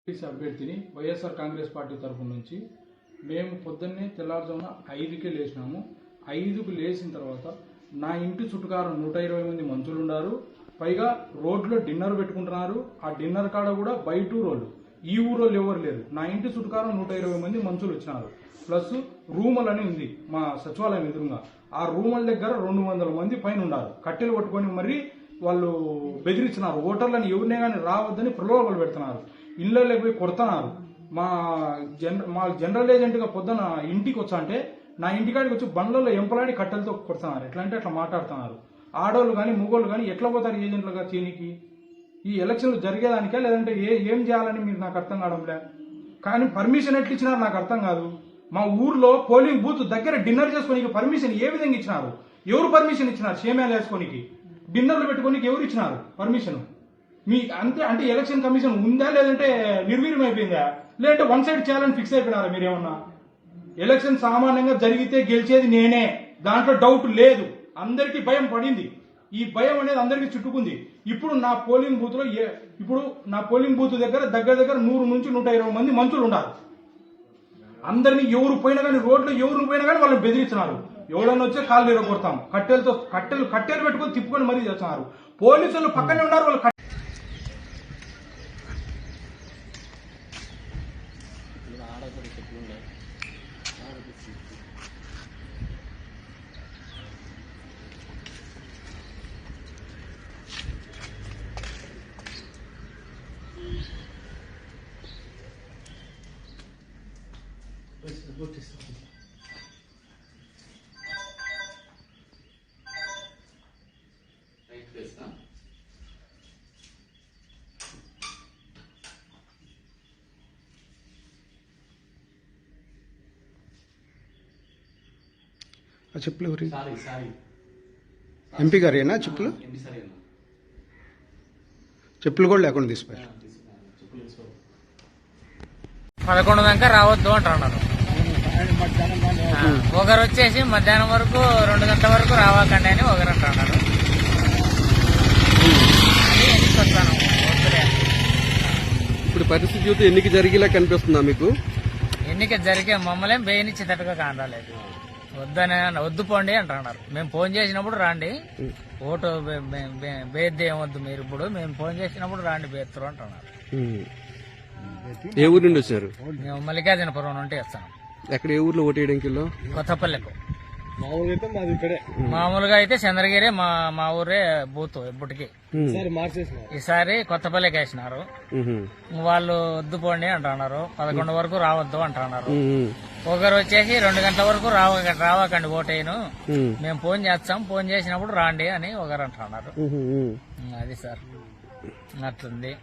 అభ్యర్థిని వైఎస్ఆర్ కాంగ్రెస్ పార్టీ తరఫు నుంచి మేము పొద్దున్నే తెల్లారుజామున 5కి లేచినాము. 5కు లేచిన తర్వాత నా ఇంటి చుట్టుకారం 120 మంది మంత్రులు ఉన్నారు. పైగా రోడ్లో డిన్నర్ పెట్టుకుంటున్నారు. ఆ డిన్నర్ కాడ కూడా బయట ఊరోళ్ళు, ఈ ఊరోళ్ళు ఎవరు లేరు. నా ఇంటి చుట్టుకారం 120 మంది మంత్రులు వచ్చినారు. ప్లస్ రూమల్ అని ఉంది మా సచివాలయం ఎదురుగా. ఆ రూమల్ దగ్గర 200 మంది పైన ఉన్నారు. కట్టెలు పట్టుకొని మరి వాళ్ళు బెదిరించినారు. ఓటర్లను ఎవరినే కానీ రావద్దని ప్రలోభాలు పెడుతున్నారు. ఇళ్లలోకి పోయి కొడుతున్నారు. మా జనరల్ ఏజెంట్గా పొద్దున ఇంటికి వచ్చా అంటే నా ఇంటికాడికి వచ్చి బండ్లలో ఎంపలాడి కట్టెలతో కొడుతున్నారు. ఎట్లా అంటే అట్లా మాట్లాడుతున్నారు. ఆడోళ్ళు కానీ మగోళ్ళు కానీ ఎట్లా పోతారు ఏజెంట్లుగా చేయనికి? ఈ ఎలక్షన్లు జరిగేదానికే లేదంటే ఏం చేయాలని మీరు నాకు అర్థం కావడంలే. కానీ పర్మిషన్ ఎట్లా ఇచ్చినారు నాకు అర్థం కాదు. మా ఊర్లో పోలింగ్ బూత్ దగ్గర డిన్నర్ చేసుకోనికి పర్మిషన్ ఏ విధంగా ఇచ్చినారు? ఎవరు పర్మిషన్ ఇచ్చినారు? షేమేలు వేసుకోనికి డిన్నర్లు పెట్టుకోనికి ఎవరు ఇచ్చినారు పర్మిషన్? మీ అంటే ఎలక్షన్ కమిషన్ ఉందా లేదంటే నిర్వీర్యం అయిపోయిందా? లేదంటే వన్ సైడ్ చేయాలని ఫిక్స్ అయిపోయినారా మీరేమన్నా? ఎలక్షన్ సామాన్యంగా జరిగితే గెలిచేది నేనే, దాంట్లో డౌట్ లేదు. అందరికీ భయం పడింది. ఈ భయం అనేది అందరికీ చుట్టుకుంది. ఇప్పుడు నా పోలింగ్ బూత్ దగ్గర 100 నుంచి 120 మంది మంత్రులు ఉన్నారు. అందరినీ ఎవరు పోయినా కానీ రోడ్లో ఎవరు పోయినా కానీ వాళ్ళని బెదిరిస్తున్నారు. ఎవడన్నా వచ్చే కాళ్ళు ఎరగొడతాం, కట్టెలు పెట్టుకొని తిప్పుకొని మరీ చేస్తున్నారు. పోలీసులు పక్కనే ఉన్నారు. వాళ్ళు చెప్పులు ఎంపీ గారేనా? చెప్పులు కూడా లేకుండా తీసిపోయారు. 11 దాకా రావద్దు అంటున్నారు. ఒకరు వచ్చేసి మధ్యాహ్నం వరకు 2 గంటల వరకు రావాకండి అని ఒకరు అంటున్నారు. ఇప్పుడు పరిస్థితి చూస్తే ఎన్నిక జరిగేలా కనిపిస్తుందా మీకు? ఎన్నిక జరిగే మమ్మల్ని బేయనిచ్చేటట్టుగా కానరాలేదు. వద్దు పోండి అంటున్నారు. మేము ఫోన్ చేసినప్పుడు రాండి, ఓటు బేద్ది ఏమొద్దు మీరు, ఇప్పుడు మేము ఫోన్ చేసినప్పుడు రాండి బేత్తరు అంటున్నారు. ఏ ఊరు నుండి వచ్చారు? మేము మల్లికార్జునపురం నుండి వస్తాం. ఎక్కడ ఏ ఊర్లో ఓటు వేయడానికి? కొత్తపల్లెకు. మామూలుగా అయితే చంద్రగిరి మా ఊరే బూత్ ఇప్పటికి. ఈసారి కొత్తపల్లికి వేసినారు. వాళ్ళు వద్దు పోండి అంటున్నారు. 11 వరకు రావద్దు అంటున్నారు. ఒకరు వచ్చేసి 2 గంటల వరకు రావకండి ఓటేను, మేము ఫోన్ చేస్తాం, ఫోన్ చేసినప్పుడు రాండి అని ఒకరు అంటున్నారు. అది సార్ అట్లుంది.